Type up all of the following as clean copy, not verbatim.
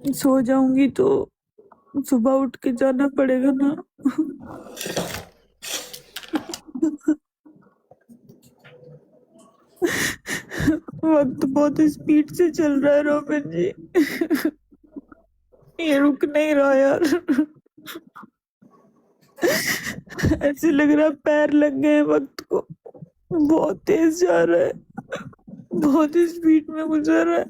सो जाऊंगी तो सुबह उठ के जाना पड़ेगा ना। वक्त बहुत स्पीड से चल रहा है रोबिन जी। ये रुक नहीं रहा यार। ऐसे लग रहा है पैर लग गए वक्त को। बहुत तेज जा रहा है, बहुत स्पीड में गुजर रहा है।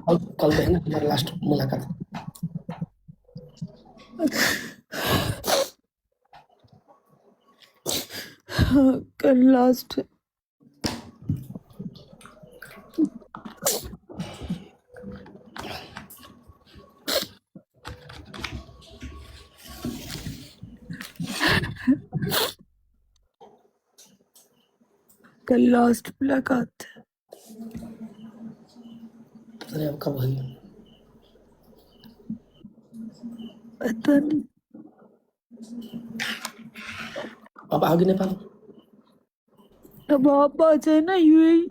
कल कल तो है ना हमारा लास्ट मुलाकात। कल लास्ट है। कल लास्ट मुलाकात है। अरे अब कब हुई? पता नहीं। अब आओगे नेपाल? अब आप आ जाए ना यूएई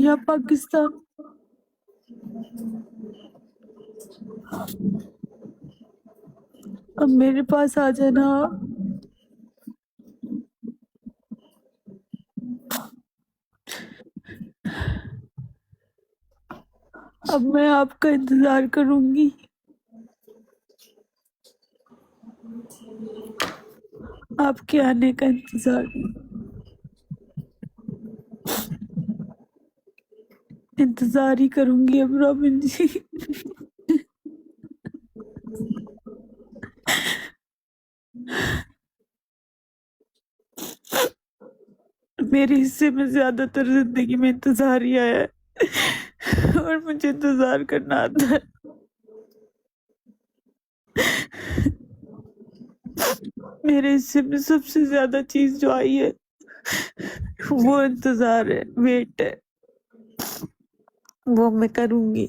या पाकिस्तान। अब मेरे पास आ जाना आप। अब मैं आपका इंतजार करूंगी। आपके आने का इंतजार ही करूंगी अब रोबिन जी। मेरे हिस्से में ज्यादातर जिंदगी में इंतजार ही आया है और मुझे इंतजार करना आता है। मेरे हिस्से में सबसे ज्यादा चीज जो आई है वो इंतजार है, वेट है। वो मैं करूंगी।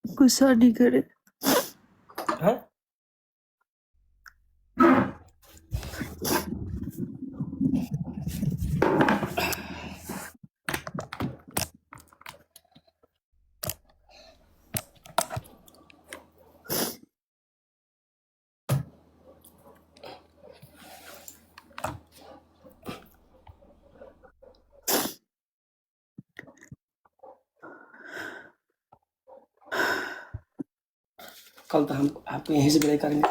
गुस्सा नहीं करे। हाँ? कल तो हम आपको यहीं से विदाई करेंगे।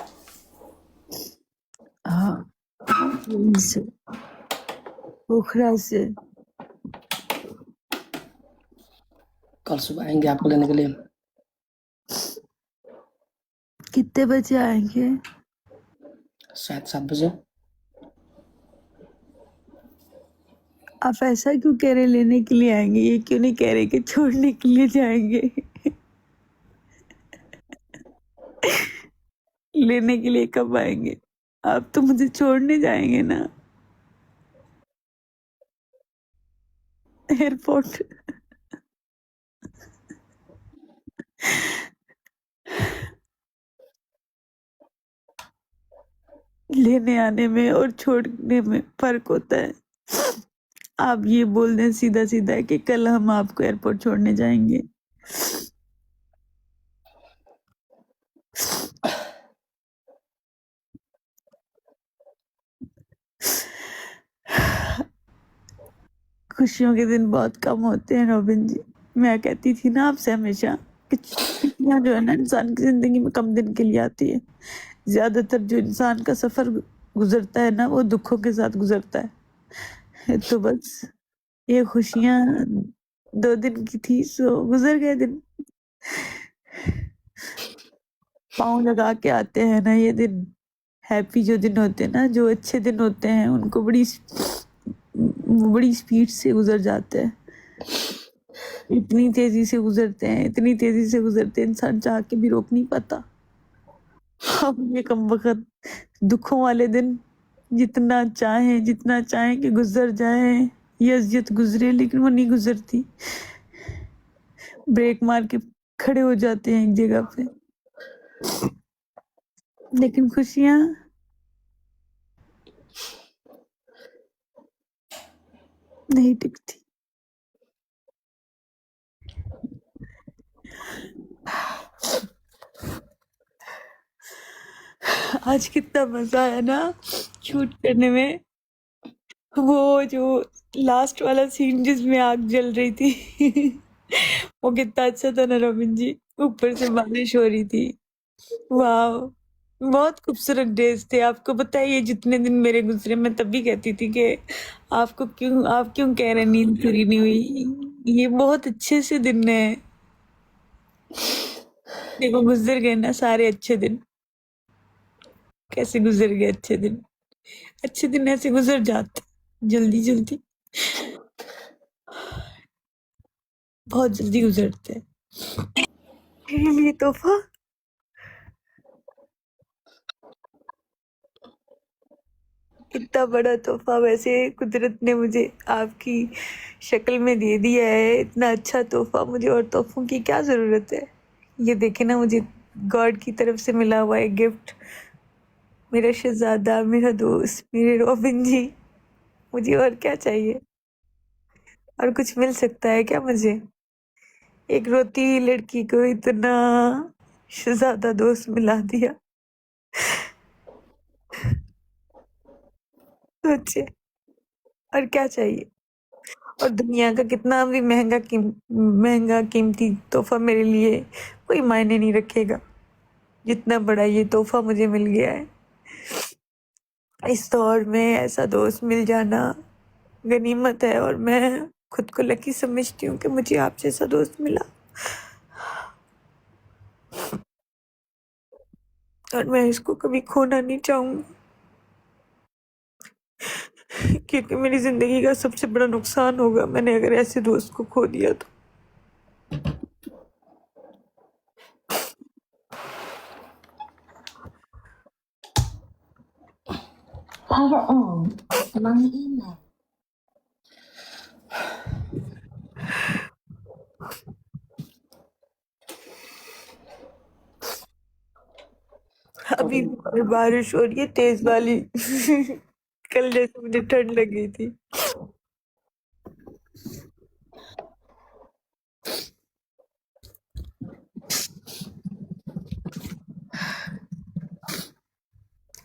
हाँ, यहीं से, पोखरा से। कल सुबह आएंगे आपको लेने के लिए। कितने बजे आएंगे? शायद 7 बजे। आप ऐसा क्यों कह रहे लेने के लिए आएंगे? ये क्यों नहीं कह रहे कि छोड़ने के लिए जाएंगे? लेने के लिए कब आएंगे? आप तो मुझे छोड़ने जाएंगे ना एयरपोर्ट। लेने आने में और छोड़ने में फर्क होता है। आप ये बोल दें सीधा सीधा कि कल हम आपको एयरपोर्ट छोड़ने जाएंगे। खुशियों के दिन बहुत कम होते हैं रोबिन जी। मैं कहती थी ना आपसे हमेशा कि खुशियां जो है ना इंसान की जिंदगी में कम दिन के लिए आती है। ज्यादातर जो इंसान का सफर गुजरता है ना वो दुखों के साथ गुजरता है। तो बस ये खुशियां 2 दिन की थी, सो गुजर गए दिन। पाँव लगा के आते हैं ना ये दिन, हैप्पी जो दिन होते हैं ना, जो अच्छे दिन होते हैं, उनको बड़ी स्पीड से गुजर जाते हैं। इतनी तेजी से गुजरते हैं, इतनी तेजी से गुजरते हैं, इंसान चाह के भी रोक नहीं पाता। अब ये कमबख्त दुखों वाले दिन जितना चाहें कि गुजर जाए, ये अजियत गुजरे, लेकिन वो नहीं गुजरती। ब्रेक मार के खड़े हो जाते हैं एक जगह पे, लेकिन खुशियां नहीं टिकती। आज कितना मजा आया ना शूट करने में। वो जो लास्ट वाला सीन जिसमें आग जल रही थी वो कितना अच्छा था ना रोबिन जी, ऊपर से बारिश हो रही थी। वाह, बहुत खूबसूरत डेज थे। आपको पता है ये जितने दिन मेरे गुजरे, मैं तभी कहती थी कि आप क्यों कह रहे नींद पूरी नहीं हुई। ये बहुत अच्छे से दिन है, देखो गुजर गए ना सारे अच्छे दिन। कैसे गुजर गए अच्छे दिन, अच्छे दिन ऐसे गुजर जाते जल्दी जल्दी, बहुत जल्दी गुजरते हैं। मेरे लिए तोहफा इतना बड़ा तोहफा वैसे कुदरत ने मुझे आपकी शक्ल में दे दिया है। इतना अच्छा तोहफा, मुझे और तोहफों की क्या ज़रूरत है। ये देखे ना, मुझे गॉड की तरफ से मिला हुआ है गिफ्ट, मेरा शहजादा, मेरा दोस्त, मेरे रॉबिन जी। मुझे और क्या चाहिए, और कुछ मिल सकता है क्या मुझे। एक रोती हुई लड़की को इतना शहजादा दोस्त मिला दिया, सोचिए और क्या चाहिए। और दुनिया का कितना भी महंगा कीमती तोहफा मेरे लिए कोई मायने नहीं रखेगा, जितना बड़ा ये तोहफा मुझे मिल गया है। इस दौर में ऐसा दोस्त मिल जाना गनीमत है, और मैं खुद को लकी समझती हूँ कि मुझे आप जैसा दोस्त मिला, और मैं इसको कभी खोना नहीं चाहूँगी। क्योंकि मेरी ज़िंदगी का सबसे बड़ा नुकसान होगा मैंने अगर ऐसे दोस्त को खो दिया तो। Power on. Money email. अभी बारिश हो रही है तेज वाली कल जैसे मुझे ठंड लग गई थी।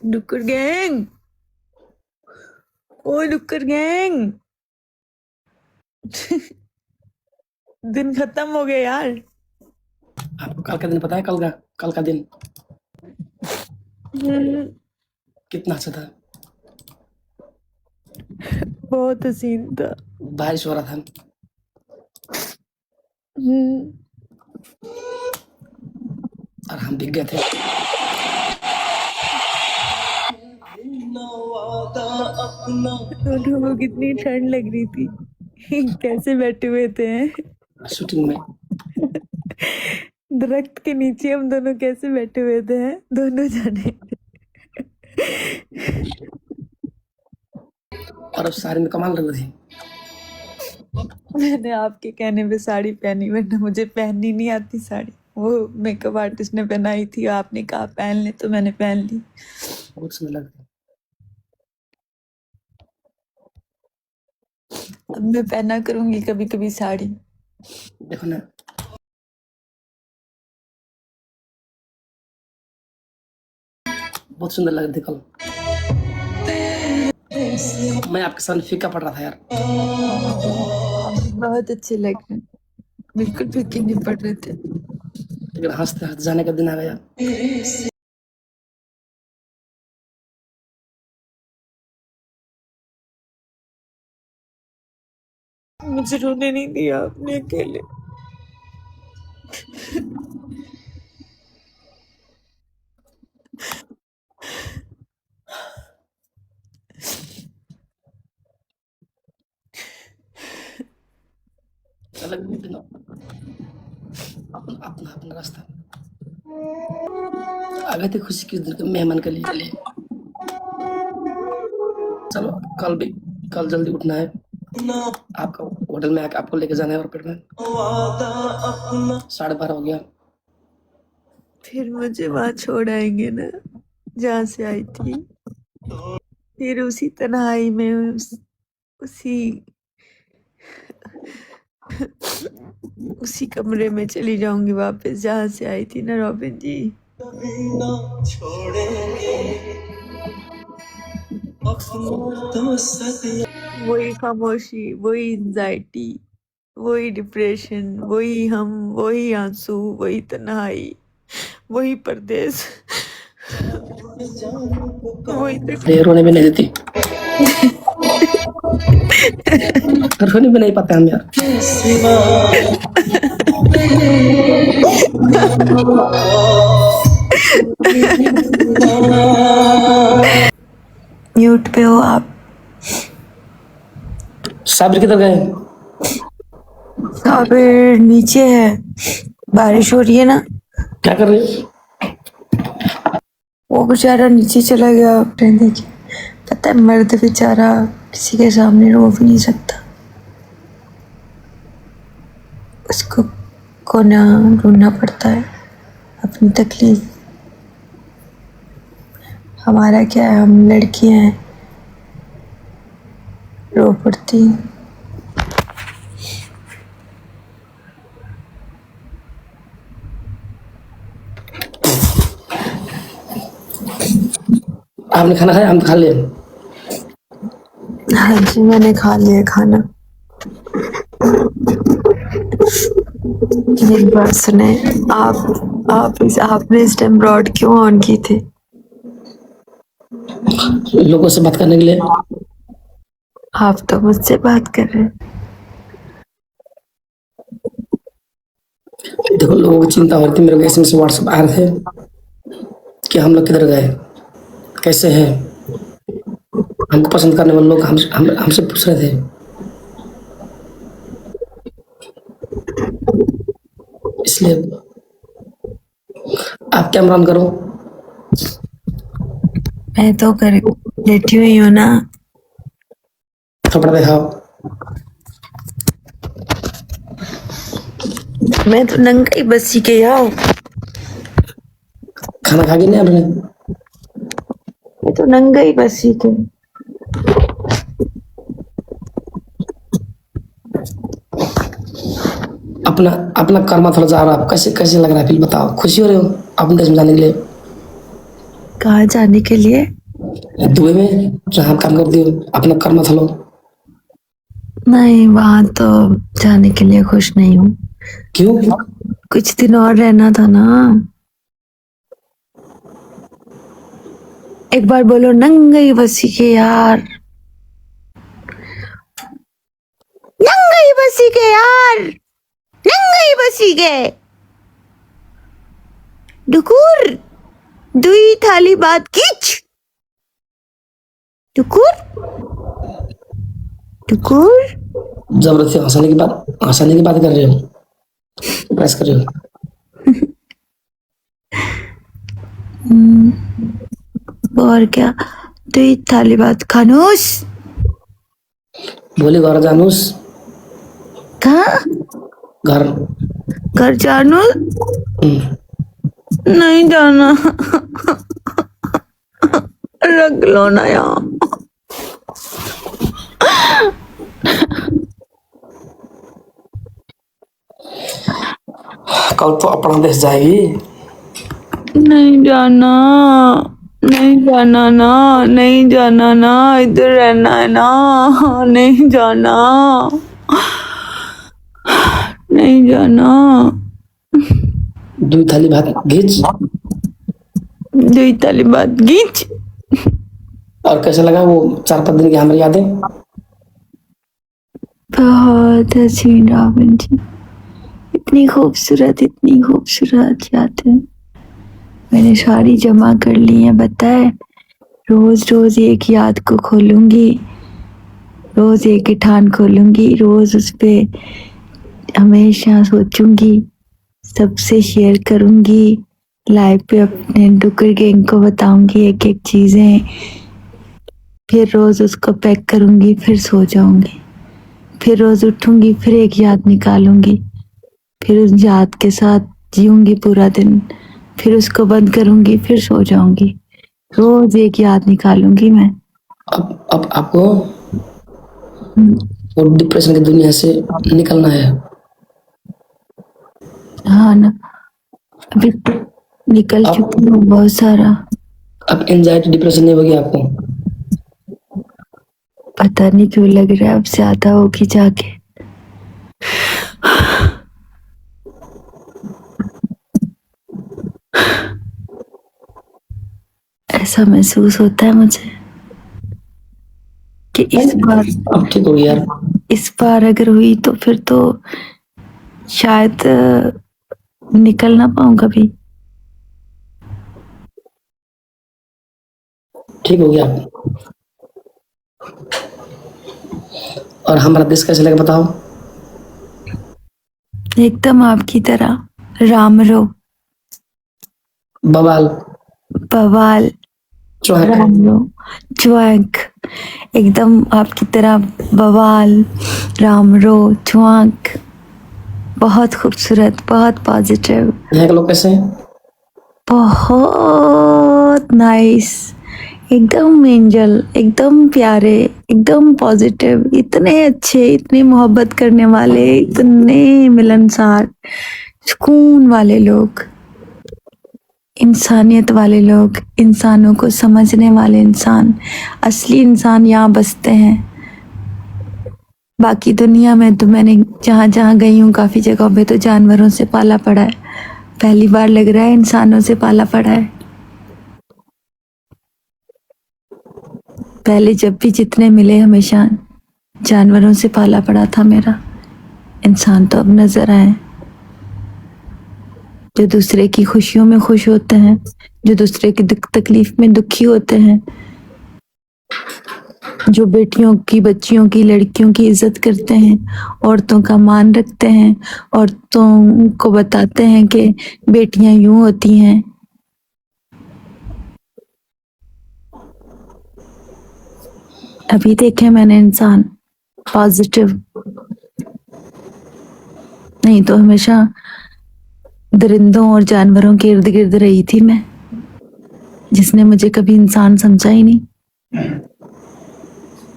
डुक्कर गैंग, ओ डुक्कर गैंग दिन खत्म हो गया यार। आपको कल का दिन पता है? कल का दिन कितना अच्छा था। बहुत हसीन था। बारिश हो रहा था, और हम भीग गए थे। दोनों को कितनी ठंड लग रही थी कैसे बैठे हुए थे शूटिंग में दरख्त के नीचे हम दोनों कैसे बैठे हुए थे दोनों जाने। और अब साड़ी में कमाल लग रही थी। मैंने आपके कहने पे साड़ी पहनी, वरना मुझे पहननी नहीं आती साड़ी। वो मेकअप आर्टिस्ट ने पहनाई थी, आपने कहा पहन ले तो मैंने पहन ली। बहुत सुंदर लग रही। अब मैं पहना करूंगी कभी कभी साड़ी। देखो ना, बहुत सुंदर लग रही थी कल। मैं आपके सामने फीका पड़ रहा था यार। बहुत अच्छे लग रहे हैं, बिल्कुल फीके नहीं पड़ रहे थे। लेकिन हंसते हंसते जाने का दिन आ गया। मुझे रोने नहीं दिया आपने अकेले। अलग दिन अपना अपना अपना रास्ता। आ गए थे खुशी के दिन मेहमान के लिए। चलो कल जल्दी उठना है, आपका होटल में आके आपको लेके जाना है एयरपोर्ट में। 12:30 हो गया। फिर मुझे वहां छोड़ आएंगे ना जहाँ से आई थी, फिर उसी तन्हाई में उसी कमरे में चली जाऊंगी वापस जहाँ से आई थी ना रॉबिन जी। वही खामोशी, वही एंजाइटी, वही डिप्रेशन, वही हम, वही आंसू, वही तन्हाई, वही परदेश, वही ये रोने भी नहीं देती। रोने भी नहीं पाते हम यार। म्यूट पे हो आप। साबिर किधर गए? साबिर नीचे है, बारिश हो रही है ना, क्या कर रहे हो? वो बेचारा नीचे चला गया। देखिए, पता है मर्द बेचारा किसी के सामने रो भी नहीं सकता, उसको कोना ढूंढना पड़ता है अपनी तकलीफ। हमारा क्या है, हम लड़कियां हैं, रो पड़ती। आपने खाना खाया? हम तो खा लिए। हाँ जी, मैंने खा लिया खाना। मेरी बात सुने, आपने इस टाइम रॉड क्यों ऑन की थी? लोगों से बात करने के लिए। आप तो मुझसे बात कर रहे हैं। देखो लोगों को चिंता हो रही थी, मेरे को एसएमएस व्हाट्सएप आ रहे थे कि हम लोग किधर गए, कैसे हैं। हमको पसंद करने वाले लोग हमसे पूछ रहे थे। इसलिए आप कैमरा ऑन करो। मैं तो कर लेटी हुई हूँ ना। कपड़ा दिखाओ। मैं तो नंगा ही बसी के यार। खाना खा के नहीं आपने? मैं तो नंगा ही बसी के। अपना कर्मा थोड़ा जा रहा है। कैसे लग रहा है? फिर बताओ, खुशी हो रहे हो अपने देश में जाने के लिए? कहाँ जाने के लिए? दुबई में जहाँ काम करती हो, अपना कर्मा थलो। नहीं, वहां तो जाने के लिए खुश नहीं हूँ। क्यों? कुछ दिन और रहना था ना। एक बार बोलो, नंगई बसी के यार, नंगई बसी के यार, नंगई बसी के। डुकुर दुई थाली बात खींच। टुकुर टुकुर। जबरदस्ती हंसाने की बात कर रहे हो, प्रेस कर रहे हो। और क्या, दुई थाली बात खानूस। बोले घर जानूस। कहाँ? घर जानू? नहीं जाना। रख लो ना यहाँ। कल तो अपना देश जाएगी। नहीं जाना, नहीं जाना ना, नहीं जाना ना, इधर रहना है ना, नहीं जाना, नहीं जाना। दुई थाली भात घीच। दुई थाली बात घीच। और कैसा लगा वो 4-5 दिन की हमारी यादें? बहुत हसीन रावण जी, इतनी खूबसूरत यादें मैंने सारी जमा कर ली हैं। बताए, रोज रोज एक याद को खोलूंगी, रोज एक ठान खोलूंगी, रोज उस पे हमेशा सोचूंगी, सबसे शेयर करूंगी, लाइव पे अपने डुकर गैंग को बताऊंगी एक एक चीजें, फिर रोज उसको पैक करूंगी, फिर सो जाऊंगी, फिर रोज उठूंगी, फिर एक याद निकालूंगी, फिर उस याद के साथ जीऊंगी पूरा दिन, फिर उसको बंद करूंगी, फिर सो जाऊंगी, रोज एक याद निकालूंगी मैं। अब आपको हम्म, वो डिप्रेशन की दुनिया से निकलना है। हाँ ना, अभी तो निकल अब चुकी हूँ बहुत सारा। अब एंजाइटी डिप्रेशन नहीं होगी आपको। पता नहीं क्यों लग रहा है अब ज्यादा होगी जाके। ऐसा महसूस होता है मुझे कि अब ठीक होगी यार। इस बार अगर हुई तो फिर तो शायद निकल ना पाऊं कभी। ठीक होगी आप। और हमारा देश कैसे लगा बताओ। एकदम आपकी तरह रामरो, बवाल, बवाल, चौहक, रामरो, च्वाक, एकदम आपकी तरह बवाल, रामरो, च्वाक, बहुत खूबसूरत, बहुत पॉजिटिव, यहाँ के लोग कैसे हैं? बहुत नाइस, एकदम एंजल, एकदम प्यारे, एकदम पॉजिटिव, इतने अच्छे, इतने मोहब्बत करने वाले, इतने मिलनसार, सुकून वाले लोग, इंसानियत वाले लोग, इंसानों को समझने वाले इंसान, असली इंसान यहाँ बसते हैं। बाकी दुनिया में तो मैंने जहाँ जहाँ गई हूँ काफी जगहों पे तो जानवरों से पाला पड़ा है, पहली बार लग रहा है इंसानों से पाला पड़ा है। पहले जब भी जितने मिले हमेशा जानवरों से पाला पड़ा था मेरा। इंसान तो अब नजर आए, जो दूसरे की खुशियों में खुश होते हैं, जो दूसरे की दुख तकलीफ में दुखी होते हैं, जो बेटियों की, बच्चियों की, लड़कियों की इज्जत करते हैं, औरतों का मान रखते हैं, औरतों को बताते हैं कि बेटियां यूं होती हैं। अभी देखे मैंने इंसान पॉजिटिव, नहीं तो हमेशा दरिंदों और जानवरों के इर्द गिर्द रही थी मैं, जिसने मुझे कभी इंसान समझा ही नहीं,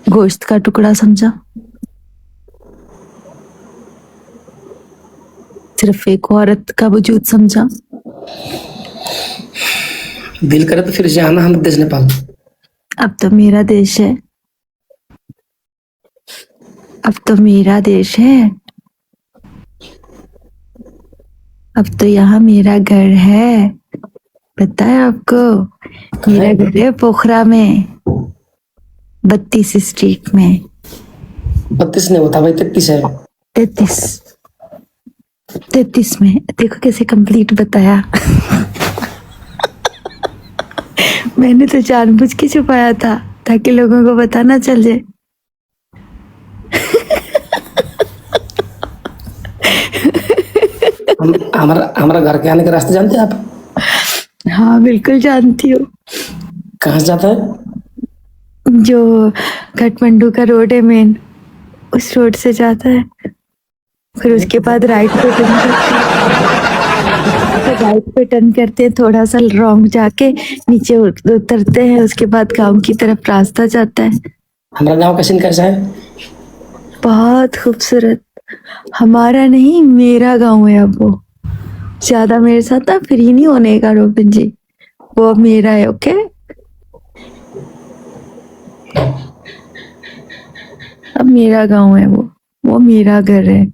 गोश्त का टुकड़ा समझा, सिर्फ एक औरत का वजूद समझा। दिल करे तो फिर से आना हम देश नेपाल। अब तो मेरा देश है, अब तो मेरा देश है, अब तो यहाँ मेरा घर है। पता है आपको, मेरा घर है पोखरा में, 32 स्ट्रीट में। 32 नहीं होता भाई, 33 है। 33 में, देखो कैसे कंप्लीट बताया। मैंने तो जानबूझ के छुपाया था ताकि लोगों को पता ना चल जाए। हमारा घर के आने के रास्ते जानते हैं आप? हाँ बिल्कुल जानती हूँ, कहाँ से जाता है? जो काठमांडू का रोड है मेन, उस रोड से जाता है, फिर उसके बाद राइट पे टर्न करते हैं, फिर राइट पे टर्न करते हैं, थोड़ा सा रॉन्ग जाके नीचे उतरते हैं, उसके बाद गांव की तरफ रास्ता जाता है। हमारा गांव का सीन कैसा है? बहुत खूबसूरत, हमारा नहीं मेरा गांव है अब वो। ज्यादा मेरे साथ ना फ्री नहीं होने का रोबिन जी, वो अब मेरा है। ओके, अब मेरा गांव है वो मेरा घर है।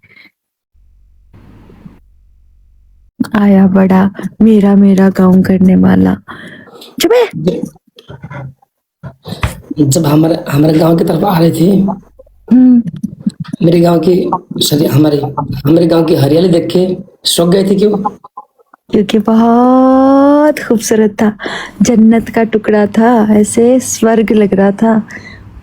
आया बड़ा मेरा मेरा गांव करने वाला। चुप है। जब हमारे गांव की तरफ आ रहे थे, मेरे गांव की सॉरी हमारे गांव की हरियाली देख के शौक गए थे। क्यों? क्योंकि बहुत खूबसूरत था, जन्नत का टुकड़ा था, ऐसे स्वर्ग लग रहा था,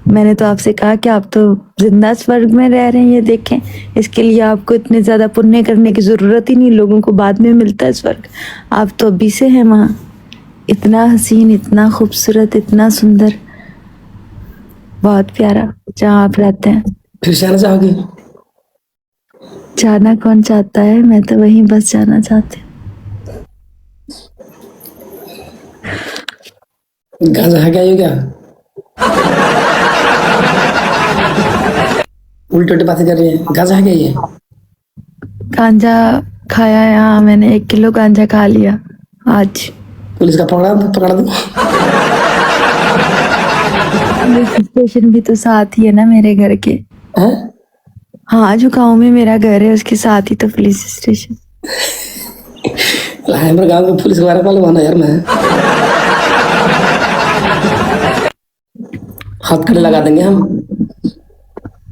मैंने तो आपसे कहा कि आप तो जिंदा स्वर्ग में रह रहे हैं, ये देखें। इसके लिए आपको इतने ज्यादा पुण्य करने की जरूरत ही नहीं, लोगों को बाद में मिलता है स्वर्ग। आप तो अभी से हैं वहां। इतना हसीन, इतना खूबसूरत, इतना सुंदर, बहुत प्यारा जहाँ आप रहते हैं। फिर से आना चाहोगी? जाना कौन चाहता है, मैं तो वहीं बस जाना चाहती हूँ। गांजा है क्या ये क्या? उल्टी उल्टी बातें कर रही है। गांजा है क्या ये? गांजा खाया है, हाँ मैंने 1 किलो गांजा खा लिया आज। पुलिस का पकड़ा दो। पुलिस स्टेशन भी तो साथ ही है ना मेरे घर के। हैं? हाँ, जो गांव में मेरा घर है उसके साथ ही तो पुलिस स्टेशन। हमारे गांव में पुलिस के बारे में मालूम है यार। मैं हाथ खड़े लगा देंगे हम।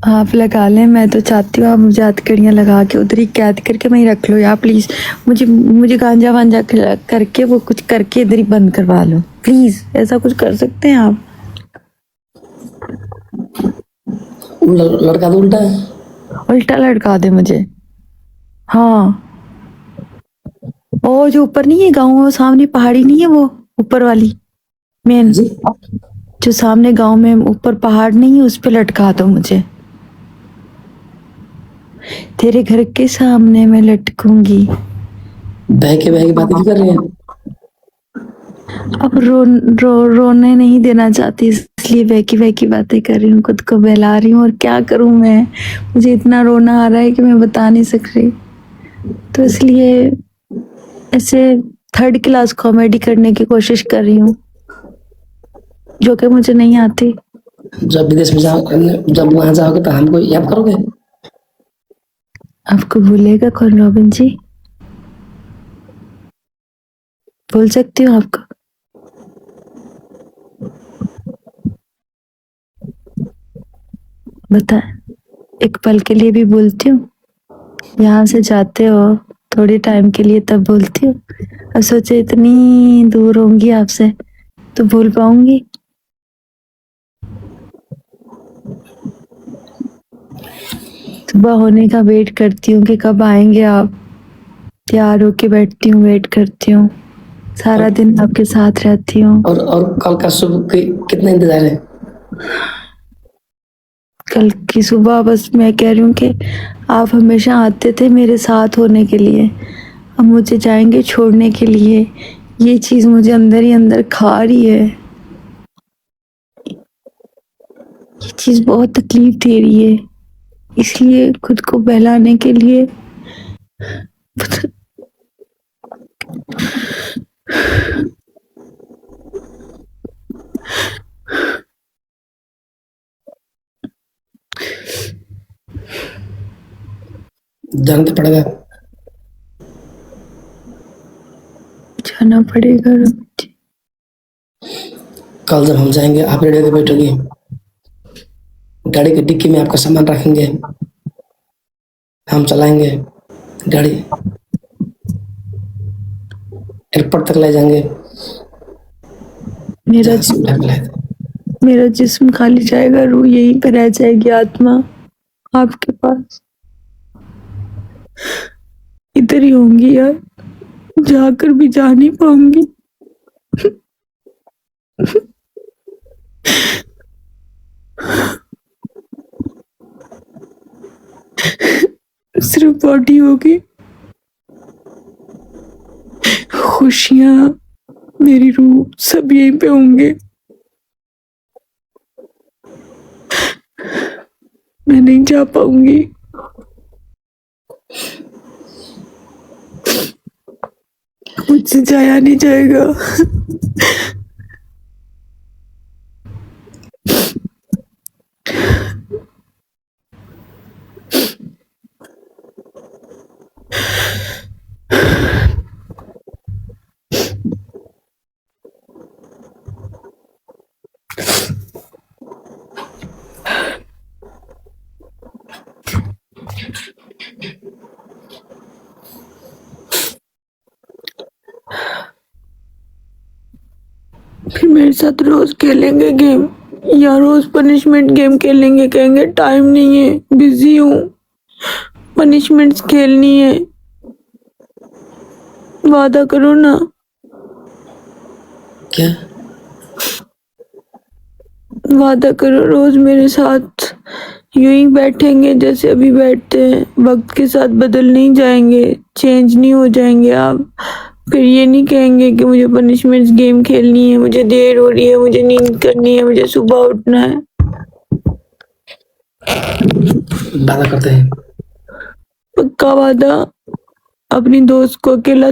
आप लगा लें, मैं तो चाहती हूँ आप मुझे हथकड़ियाँ लगा के उधर ही कैद करके वहीं रख लो यार प्लीज। मुझे गांजा वांजा करके वो कुछ करके इधर ही बंद करवा लो प्लीज। ऐसा कुछ कर सकते हैं आप? लड़का तो उल्टा है। उल्टा लटका दे मुझे। हाँ, वो जो ऊपर नहीं है गाँव, वो सामने पहाड़ी नहीं है, वो ऊपर वाली मेन, जी जो सामने गांव में ऊपर पहाड़ नहीं है, उस पे लटका दो मुझे। तेरे घर के सामने मैं लटकूंगी। बह के बातें क्यों कर रही हैं? अब रोने नहीं देना चाहती, इसलिए वहकी बातें कर रही हूँ, खुद को बहला रही हूँ। और क्या करूँ मैं, मुझे इतना रोना आ रहा है कि मैं बता नहीं सक रही। तो इसलिए ऐसे 3rd क्लास कॉमेडी करने की कोशिश कर रही हूँ, जो कि मुझे नहीं आती। जब विदेश में जाओ, जब वहां जाओगे तो हमको याद करोगे? आपको भूलेगा कौन रॉबिन जी? बोल सकती हूँ आपको? बता, एक पल के लिए भी बोलती हूँ? यहाँ से जाते हो थोड़ी टाइम के लिए तब बोलती हूँ। अब सोचे इतनी दूर होंगी आपसे तो भूल पाऊंगी? सुबह होने का वेट करती हूँ कि कब आएंगे आप। तैयार होके बैठती हूँ, वेट करती हूँ, सारा दिन आपके साथ रहती हूँ। और कल का सुबह कितना इंतजार है? कल की सुबह बस मैं कह रही हूँ कि आप हमेशा आते थे मेरे साथ होने के लिए, अब मुझे जाएंगे छोड़ने के लिए। ये चीज मुझे अंदर ही अंदर खा रही है, ये चीज बहुत तकलीफ दे रही है। इसलिए खुद को बहलाने के लिए जाना तो पड़ेगा। जाना पड़ेगा। कल जब हम जाएंगे आप रेडी होकर बैठोगी। गाड़ी की डिक्की में आपका सामान रखेंगे, हम चलाएंगे गाड़ी, एयरपोर्ट तक ले जाएंगे मेरा जहाँ से उठा के लाए थे। मेरा जिस्म खाली जाएगा, रूह यहीं पे रह जाएगी, आत्मा आपके पास इधर ही होंगी यार, जाकर भी जा नहीं पाऊंगी। सिर्फ बॉडी होगी, खुशियां, मेरी रूह सब यहीं पे होंगे। मैं नहीं जा पाऊंगी। मुझसे जाया नहीं जाएगा। फिर मेरे साथ रोज खेलेंगे गेम या रोज पनिशमेंट गेम खेलेंगे, कहेंगे टाइम नहीं है, बिजी हूँ, पनिशमेंट्स खेलनी है। वादा करो ना। क्या? वादा करो रोज मेरे साथ यूं ही बैठेंगे जैसे अभी बैठते हैं, वक्त के साथ बदल नहीं जाएंगे, चेंज नहीं हो जाएंगे आप। फिर ये नहीं कहेंगे कि मुझे पनिशमेंट्स गेम खेलनी है, मुझे देर हो रही है, मुझे नींद करनी है, मुझे सुबह उठना है। वादा करते हैं। पक्का वादा। अपनी दोस्त को अकेला